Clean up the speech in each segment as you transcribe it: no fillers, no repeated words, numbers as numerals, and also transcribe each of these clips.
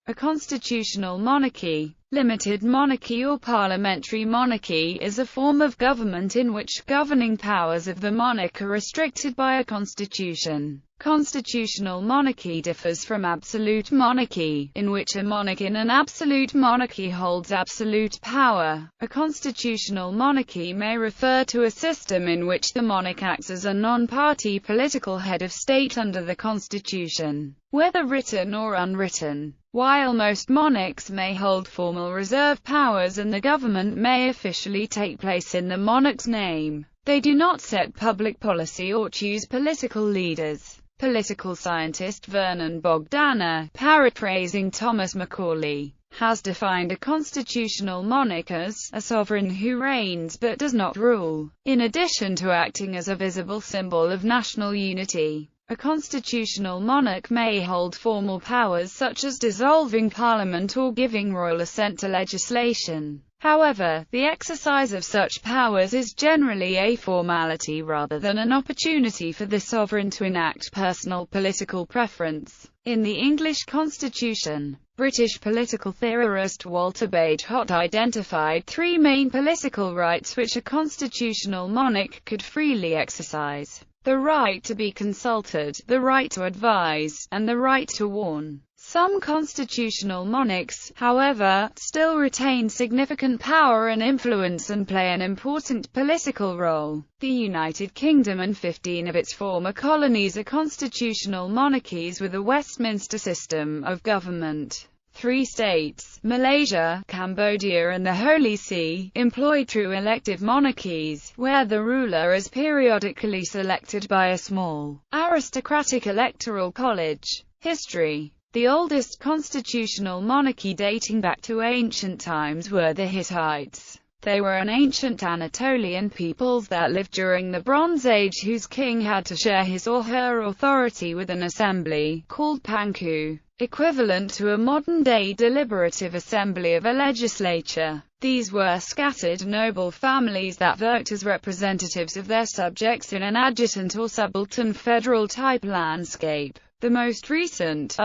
A constitutional monarchy, limited monarchy or parliamentary monarchy is a form of government in which governing powers of the monarch are restricted by a constitution. Constitutional monarchy differs from absolute monarchy, in which a monarch in an absolute monarchy holds absolute power. A constitutional monarchy may refer to a system in which the monarch acts as a non-party political head of state under the constitution, whether written or unwritten. While most monarchs may hold formal reserve powers and the government may officially take place in the monarch's name, they do not set public policy or choose political leaders. Political scientist Vernon Bogdanor, paraphrasing Thomas Macaulay, has defined a constitutional monarch as a sovereign who reigns but does not rule, in addition to acting as a visible symbol of national unity. A constitutional monarch may hold formal powers such as dissolving parliament or giving royal assent to legislation. However, the exercise of such powers is generally a formality rather than an opportunity for the sovereign to enact personal political preference. In the English Constitution, British political theorist Walter Bagehot identified three main political rights which a constitutional monarch could freely exercise: the right to be consulted, the right to advise, and the right to warn. Some constitutional monarchs, however, still retain significant power and influence and play an important political role. The United Kingdom and 15 of its former colonies are constitutional monarchies with a Westminster system of government. 3 states, Malaysia, Cambodia and the Holy See, employ true elective monarchies, where the ruler is periodically selected by a small, aristocratic electoral college. History. The oldest constitutional monarchy dating back to ancient times were the Hittites. They were an ancient Anatolian peoples that lived during the Bronze Age whose king had to share his or her authority with an assembly, called Panku, equivalent to a modern-day deliberative assembly of a legislature. These were scattered noble families that worked as representatives of their subjects in an adjutant or subaltern federal-type landscape. The most recent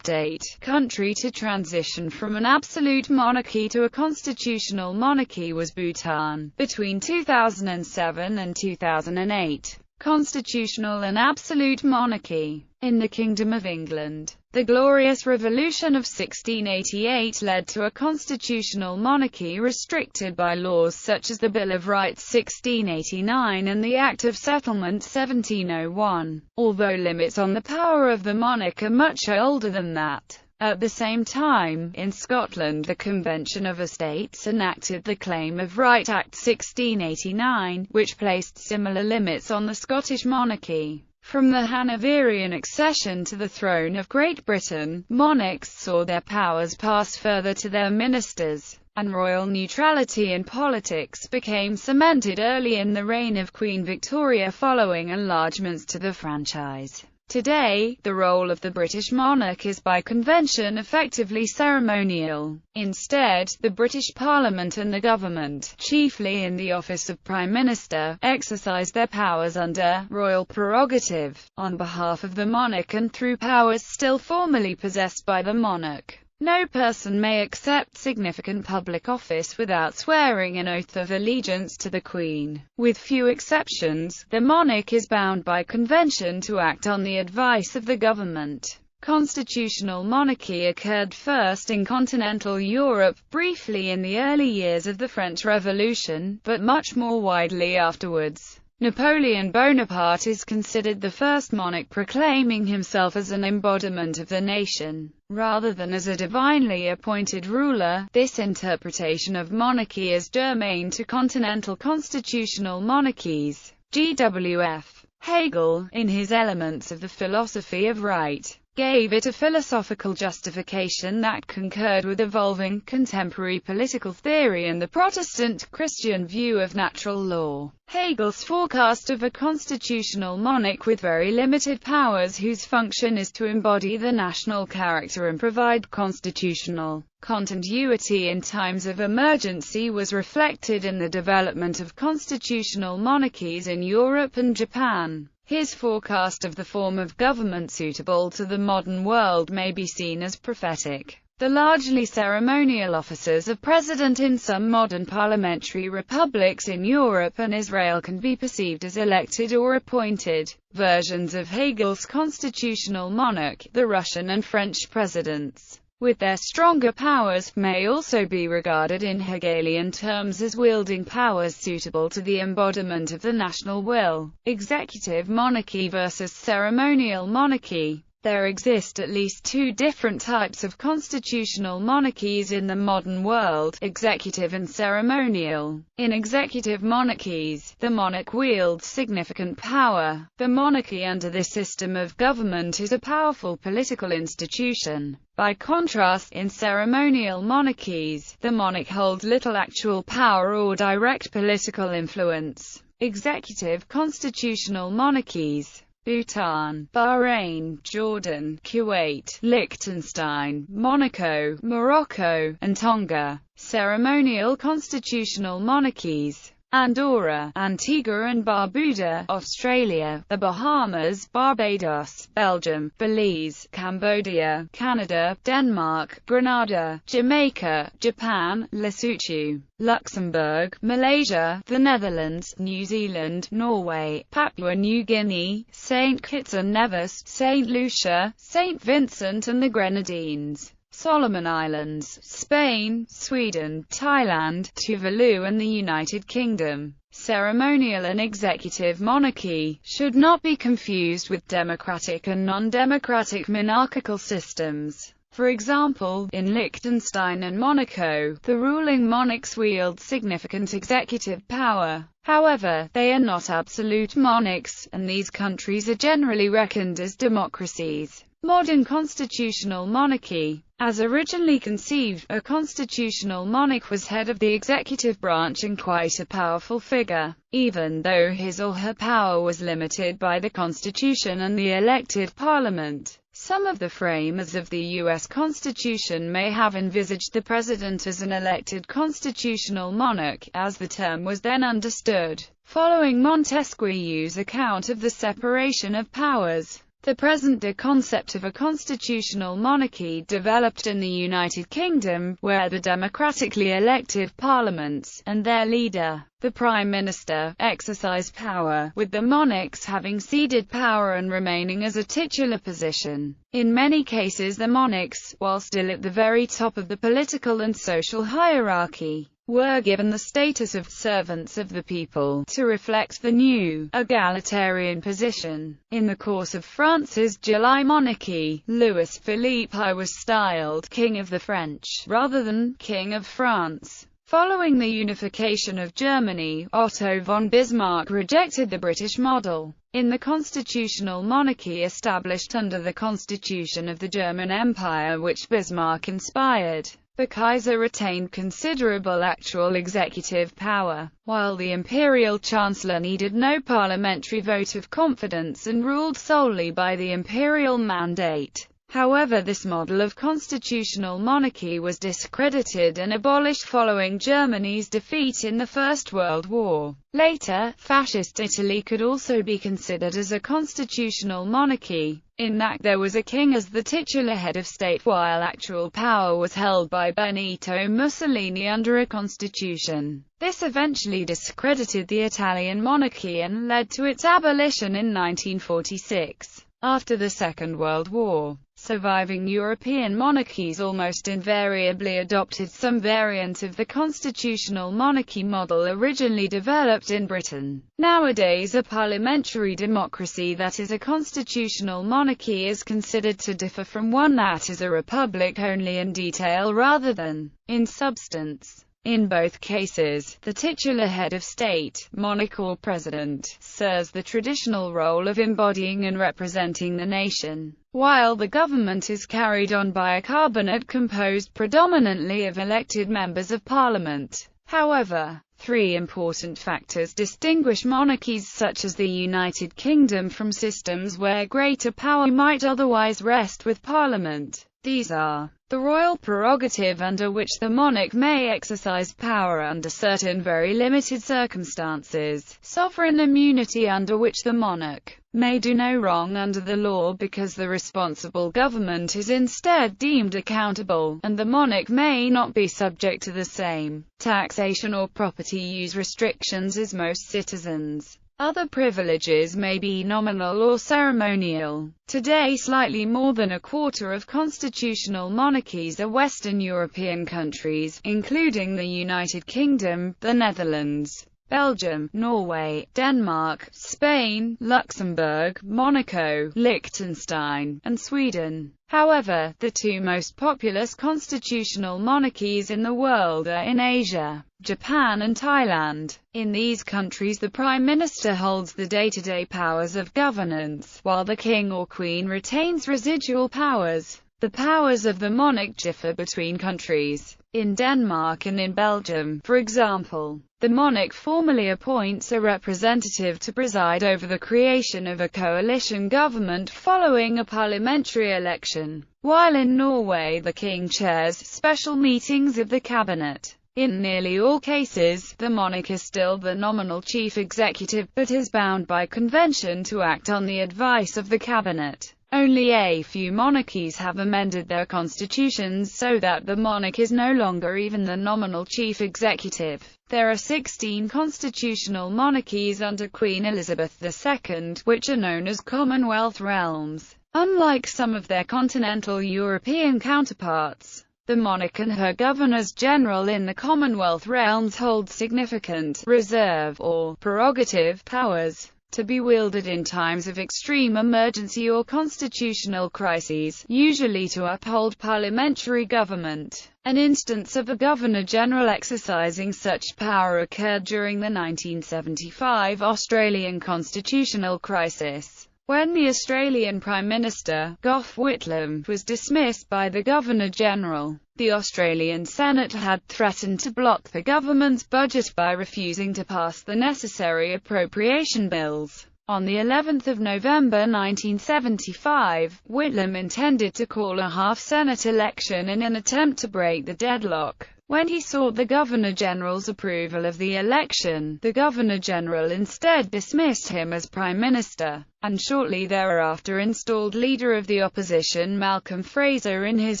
country to transition from an absolute monarchy to a constitutional monarchy was Bhutan, between 2007 and 2008. Constitutional and absolute monarchy. In the Kingdom of England, the Glorious Revolution of 1688 led to a constitutional monarchy restricted by laws such as the Bill of Rights 1689 and the Act of Settlement 1701, although limits on the power of the monarch are much older than that. At the same time, in Scotland the Convention of Estates enacted the Claim of Right Act 1689, which placed similar limits on the Scottish monarchy. From the Hanoverian accession to the throne of Great Britain, monarchs saw their powers pass further to their ministers, and royal neutrality in politics became cemented early in the reign of Queen Victoria following enlargements to the franchise. Today, the role of the British monarch is by convention effectively ceremonial. Instead, the British Parliament and the government, chiefly in the office of Prime Minister, exercise their powers under royal prerogative, on behalf of the monarch and through powers still formally possessed by the monarch. No person may accept significant public office without swearing an oath of allegiance to the Queen. With few exceptions, the monarch is bound by convention to act on the advice of the government. Constitutional monarchy occurred first in continental Europe, briefly in the early years of the French Revolution, but much more widely afterwards. Napoleon Bonaparte is considered the first monarch proclaiming himself as an embodiment of the nation, rather than as a divinely appointed ruler. This interpretation of monarchy is germane to continental constitutional monarchies. G.W.F. Hegel, in his Elements of the Philosophy of Right, gave it a philosophical justification that concurred with evolving contemporary political theory and the Protestant Christian view of natural law. Hegel's forecast of a constitutional monarch with very limited powers whose function is to embody the national character and provide constitutional continuity in times of emergency was reflected in the development of constitutional monarchies in Europe and Japan. His forecast of the form of government suitable to the modern world may be seen as prophetic. The largely ceremonial offices of president in some modern parliamentary republics in Europe and Israel can be perceived as elected or appointed versions of Hegel's constitutional monarch. The Russian and French presidents, with their stronger powers, may also be regarded in Hegelian terms as wielding powers suitable to the embodiment of the national will. Executive monarchy versus ceremonial monarchy. There exist at least two different types of constitutional monarchies in the modern world: executive and ceremonial. In executive monarchies, the monarch wields significant power. The monarchy under this system of government is a powerful political institution. By contrast, in ceremonial monarchies, the monarch holds little actual power or direct political influence. Executive constitutional monarchies. Bhutan, Bahrain, Jordan, Kuwait, Liechtenstein, Monaco, Morocco, and Tonga. Ceremonial constitutional monarchies. Andorra, Antigua and Barbuda, Australia, the Bahamas, Barbados, Belgium, Belize, Cambodia, Canada, Denmark, Grenada, Jamaica, Japan, Lesotho, Luxembourg, Malaysia, the Netherlands, New Zealand, Norway, Papua New Guinea, St. Kitts and Nevis, St. Lucia, St. Vincent and the Grenadines, Solomon Islands, Spain, Sweden, Thailand, Tuvalu and the United Kingdom. Ceremonial and executive monarchy should not be confused with democratic and non-democratic monarchical systems. For example, in Liechtenstein and Monaco, the ruling monarchs wield significant executive power. However, they are not absolute monarchs, and these countries are generally reckoned as democracies. Modern constitutional monarchy. As originally conceived, a constitutional monarch was head of the executive branch and quite a powerful figure, even though his or her power was limited by the Constitution and the elected parliament. Some of the framers of the U.S. Constitution may have envisaged the president as an elected constitutional monarch, as the term was then understood. Following Montesquieu's account of the separation of powers, the present-day concept of a constitutional monarchy developed in the United Kingdom, where the democratically elected parliaments, and their leader, the Prime Minister, exercise power, with the monarchs having ceded power and remaining as a titular position. In many cases the monarchs, while still at the very top of the political and social hierarchy, were given the status of servants of the people, to reflect the new, egalitarian position. In the course of France's July monarchy, Louis Philippe was styled King of the French, rather than King of France. Following the unification of Germany, Otto von Bismarck rejected the British model. In the constitutional monarchy established under the Constitution of the German Empire which Bismarck inspired, the Kaiser retained considerable actual executive power, while the imperial chancellor needed no parliamentary vote of confidence and ruled solely by the imperial mandate. However, this model of constitutional monarchy was discredited and abolished following Germany's defeat in the First World War. Later, Fascist Italy could also be considered as a constitutional monarchy, in that there was a king as the titular head of state while actual power was held by Benito Mussolini under a constitution. This eventually discredited the Italian monarchy and led to its abolition in 1946. After the Second World War, surviving European monarchies almost invariably adopted some variant of the constitutional monarchy model originally developed in Britain. Nowadays, a parliamentary democracy that is a constitutional monarchy is considered to differ from one that is a republic only in detail rather than in substance. In both cases, the titular head of state, monarch or president, serves the traditional role of embodying and representing the nation, while the government is carried on by a cabinet composed predominantly of elected members of parliament. However, three important factors distinguish monarchies such as the United Kingdom from systems where greater power might otherwise rest with parliament. These are The royal prerogative, under which the monarch may exercise power under certain very limited circumstances. Sovereign immunity, under which the monarch may do no wrong under the law because the responsible government is instead deemed accountable, and the monarch may not be subject to the same taxation or property use restrictions as most citizens. Other privileges may be nominal or ceremonial. Today, slightly more than a quarter of constitutional monarchies are Western European countries, including the United Kingdom, the Netherlands, Belgium, Norway, Denmark, Spain, Luxembourg, Monaco, Liechtenstein, and Sweden. However, the two most populous constitutional monarchies in the world are in Asia, Japan and Thailand. In these countries, the Prime Minister holds the day-to-day powers of governance, while the King or Queen retains residual powers. The powers of the monarch differ between countries. In Denmark and in Belgium, for example, the monarch formally appoints a representative to preside over the creation of a coalition government following a parliamentary election, while in Norway the king chairs special meetings of the cabinet. In nearly all cases, the monarch is still the nominal chief executive, but is bound by convention to act on the advice of the cabinet. Only a few monarchies have amended their constitutions so that the monarch is no longer even the nominal chief executive. There are 16 constitutional monarchies under Queen Elizabeth II, which are known as Commonwealth Realms. Unlike some of their continental European counterparts, the monarch and her governors-general in the Commonwealth Realms hold significant reserve or prerogative powers, to be wielded in times of extreme emergency or constitutional crises, usually to uphold parliamentary government. An instance of a Governor-General exercising such power occurred during the 1975 Australian constitutional crisis, when the Australian Prime Minister, Gough Whitlam, was dismissed by the Governor-General. The Australian Senate had threatened to block the government's budget by refusing to pass the necessary appropriation bills. On the 11th of November 1975, Whitlam intended to call a half-Senate election in an attempt to break the deadlock. When he sought the Governor-General's approval of the election, the Governor-General instead dismissed him as Prime Minister, and shortly thereafter installed Leader of the Opposition Malcolm Fraser in his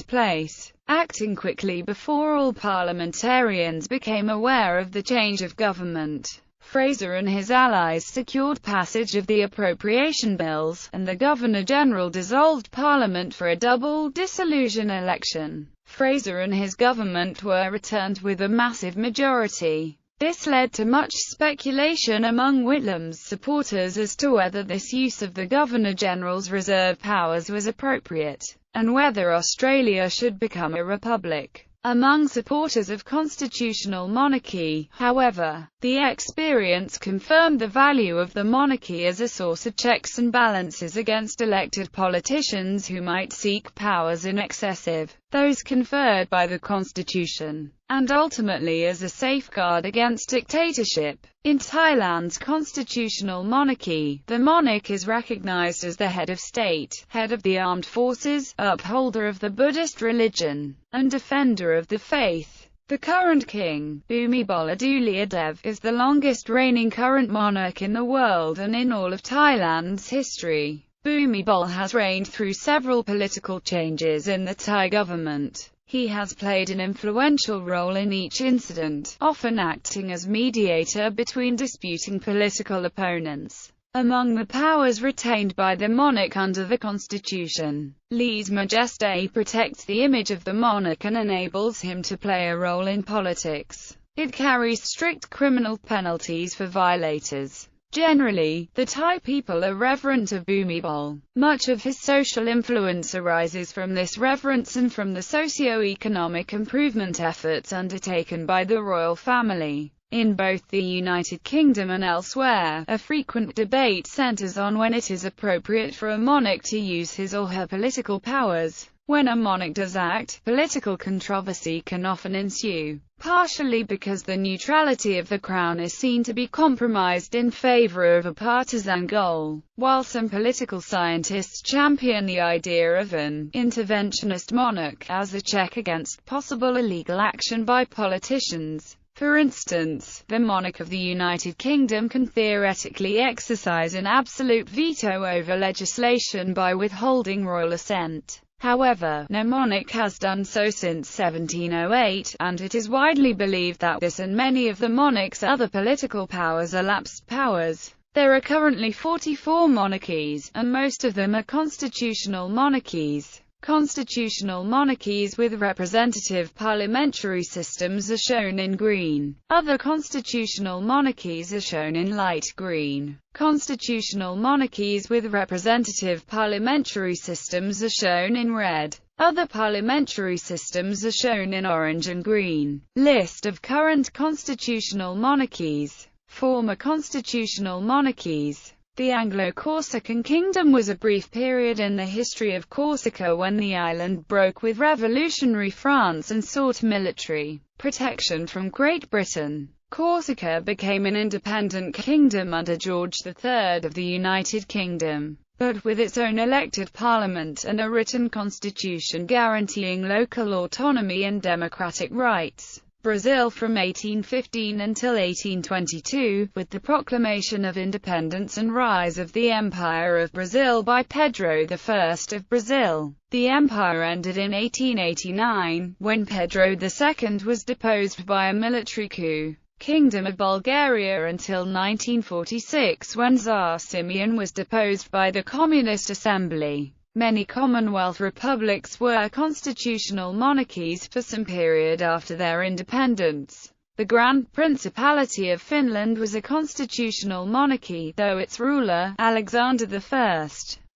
place. Acting quickly before all parliamentarians became aware of the change of government, Fraser and his allies secured passage of the appropriation bills, and the Governor-General dissolved Parliament for a double dissolution election. Fraser and his government were returned with a massive majority. This led to much speculation among Whitlam's supporters as to whether this use of the Governor-General's reserve powers was appropriate, and whether Australia should become a republic. Among supporters of constitutional monarchy, however, the experience confirmed the value of the monarchy as a source of checks and balances against elected politicians who might seek powers in excess of those conferred by the Constitution, and ultimately as a safeguard against dictatorship. In Thailand's constitutional monarchy, the monarch is recognized as the head of state, head of the armed forces, upholder of the Buddhist religion, and defender of the faith. The current king, Bhumibol Adulyadej, is the longest reigning current monarch in the world and in all of Thailand's history. Bhumibol has reigned through several political changes in the Thai government. He has played an influential role in each incident, often acting as mediator between disputing political opponents. Among the powers retained by the monarch under the Constitution, lèse majesté protects the image of the monarch and enables him to play a role in politics. It carries strict criminal penalties for violators. Generally, the Thai people are reverent of Bhumibol. Much of his social influence arises from this reverence and from the socio-economic improvement efforts undertaken by the royal family. In both the United Kingdom and elsewhere, a frequent debate centers on when it is appropriate for a monarch to use his or her political powers. When a monarch does act, political controversy can often ensue, partially because the neutrality of the crown is seen to be compromised in favor of a partisan goal, while some political scientists champion the idea of an interventionist monarch as a check against possible illegal action by politicians. For instance, the monarch of the United Kingdom can theoretically exercise an absolute veto over legislation by withholding royal assent. However, no monarch has done so since 1708, and it is widely believed that this and many of the monarch's other political powers are lapsed powers. There are currently 44 monarchies, and most of them are constitutional monarchies. Constitutional monarchies with representative parliamentary systems are shown in green. Other constitutional monarchies are shown in light green. Constitutional monarchies with representative parliamentary systems are shown in red. Other parliamentary systems are shown in orange and green. List of current constitutional monarchies. Former constitutional monarchies. The Anglo-Corsican kingdom was a brief period in the history of Corsica when the island broke with revolutionary France and sought military protection from Great Britain. Corsica became an independent kingdom under George III of the United Kingdom, but with its own elected parliament and a written constitution guaranteeing local autonomy and democratic rights. Brazil from 1815 until 1822, with the proclamation of independence and rise of the Empire of Brazil by Pedro I of Brazil. The empire ended in 1889, when Pedro II was deposed by a military coup. Kingdom of Bulgaria until 1946, when Tsar Simeon was deposed by the Communist Assembly. Many Commonwealth republics were constitutional monarchies for some period after their independence. The Grand Principality of Finland was a constitutional monarchy, though its ruler, Alexander I,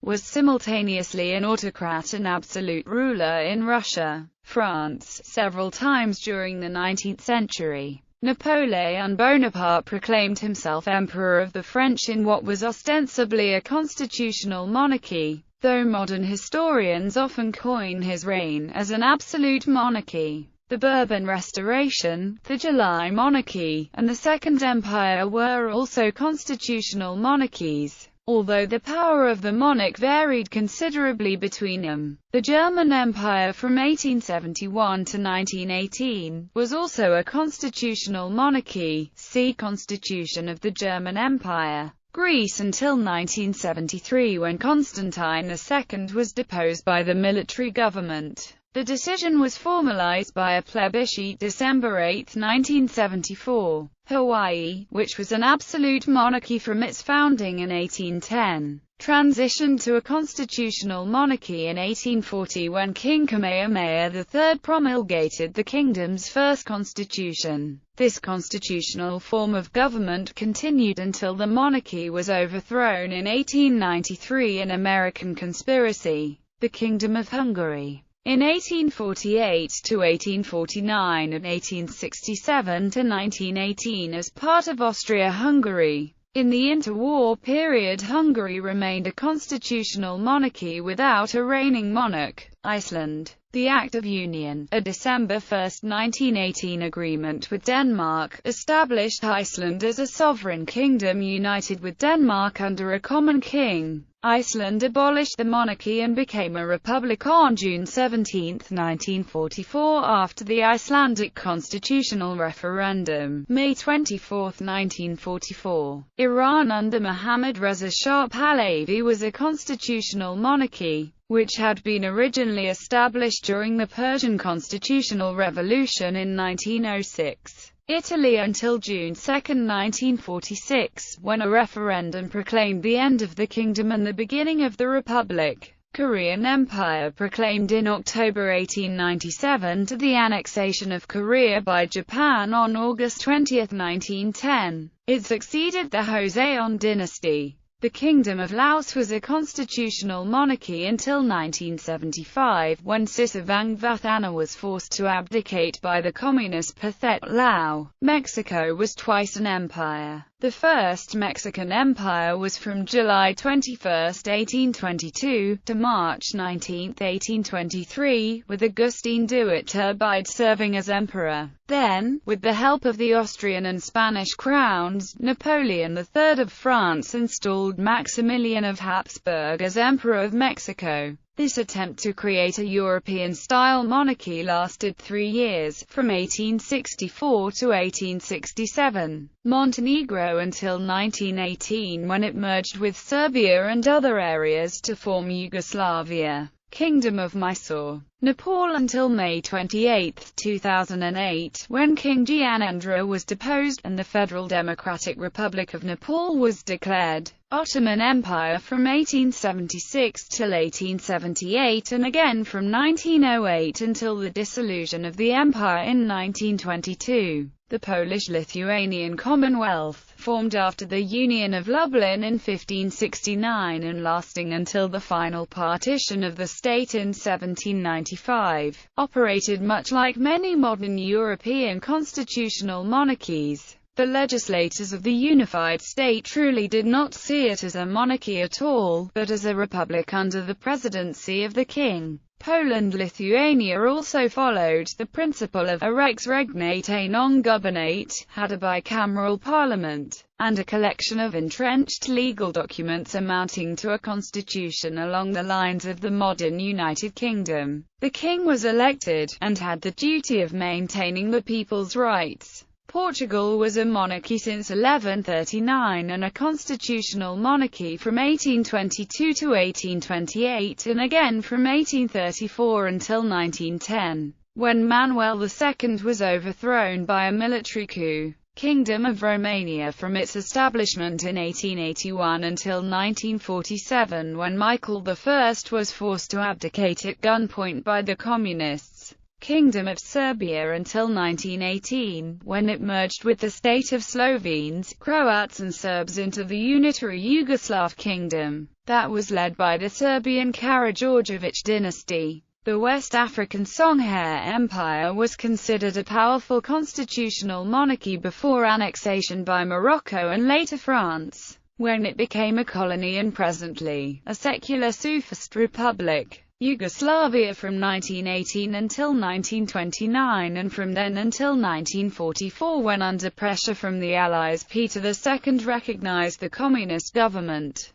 was simultaneously an autocrat and absolute ruler in Russia, France, several times during the 19th century. Napoleon Bonaparte proclaimed himself Emperor of the French in what was ostensibly a constitutional monarchy, though modern historians often coin his reign as an absolute monarchy. The Bourbon Restoration, the July Monarchy, and the Second Empire were also constitutional monarchies, although the power of the monarch varied considerably between them. The German Empire from 1871 to 1918 was also a constitutional monarchy. See Constitution of the German Empire. Greece until 1973, when Constantine II was deposed by the military government. The decision was formalized by a plebiscite December 8, 1974. Hawaii, which was an absolute monarchy from its founding in 1810, transitioned to a constitutional monarchy in 1840 when King Kamehameha III promulgated the kingdom's first constitution. This constitutional form of government continued until the monarchy was overthrown in 1893 in American conspiracy. The Kingdom of Hungary. In 1848 to 1849 and 1867 to 1918 as part of Austria-Hungary. In the interwar period, Hungary remained a constitutional monarchy without a reigning monarch. Iceland. The Act of Union, a December 1, 1918 agreement with Denmark, established Iceland as a sovereign kingdom united with Denmark under a common king. Iceland abolished the monarchy and became a republic on June 17, 1944 after the Icelandic constitutional referendum, May 24, 1944. Iran under Mohammad Reza Shah Pahlavi was a constitutional monarchy, which had been originally established during the Persian constitutional revolution in 1906. Italy until June 2, 1946, when a referendum proclaimed the end of the kingdom and the beginning of the republic. Korean Empire proclaimed in October 1897 to the annexation of Korea by Japan on August 20, 1910. It succeeded the Joseon dynasty. The Kingdom of Laos was a constitutional monarchy until 1975, when Sisavangvathana was forced to abdicate by the communist Pathet Lao. Mexico was twice an empire. The First Mexican Empire was from July 21, 1822, to March 19, 1823, with Agustín de Iturbide serving as emperor. Then, with the help of the Austrian and Spanish crowns, Napoleon III of France installed Maximilian of Habsburg as Emperor of Mexico. This attempt to create a European-style monarchy lasted 3 years, from 1864 to 1867. Montenegro until 1918, when it merged with Serbia and other areas to form Yugoslavia. Kingdom of Mysore. Nepal until May 28, 2008, when King Gyanendra was deposed, and the Federal Democratic Republic of Nepal was declared. Ottoman Empire from 1876 till 1878, and again from 1908 until the dissolution of the empire in 1922. The Polish-Lithuanian Commonwealth, formed after the Union of Lublin in 1569 and lasting until the final partition of the state in 1795, operated much like many modern European constitutional monarchies. The legislators of the unified state truly did not see it as a monarchy at all, but as a republic under the presidency of the king. Poland-Lithuania also followed the principle of a rex regnate a non gubernate, had a bicameral parliament, and a collection of entrenched legal documents amounting to a constitution along the lines of the modern United Kingdom. The king was elected, and had the duty of maintaining the people's rights. Portugal was a monarchy since 1139 and a constitutional monarchy from 1822 to 1828 and again from 1834 until 1910, when Manuel II was overthrown by a military coup. Kingdom of Romania from its establishment in 1881 until 1947, when Michael I was forced to abdicate at gunpoint by the communists. Kingdom of Serbia until 1918, when it merged with the state of Slovenes, Croats and Serbs into the unitary Yugoslav kingdom, that was led by the Serbian Karađorđević dynasty. The West African Songhair Empire was considered a powerful constitutional monarchy before annexation by Morocco and later France, when it became a colony and presently a secular Sufist republic. Yugoslavia from 1918 until 1929 and from then until 1944, when under pressure from the Allies Peter II recognized the communist government.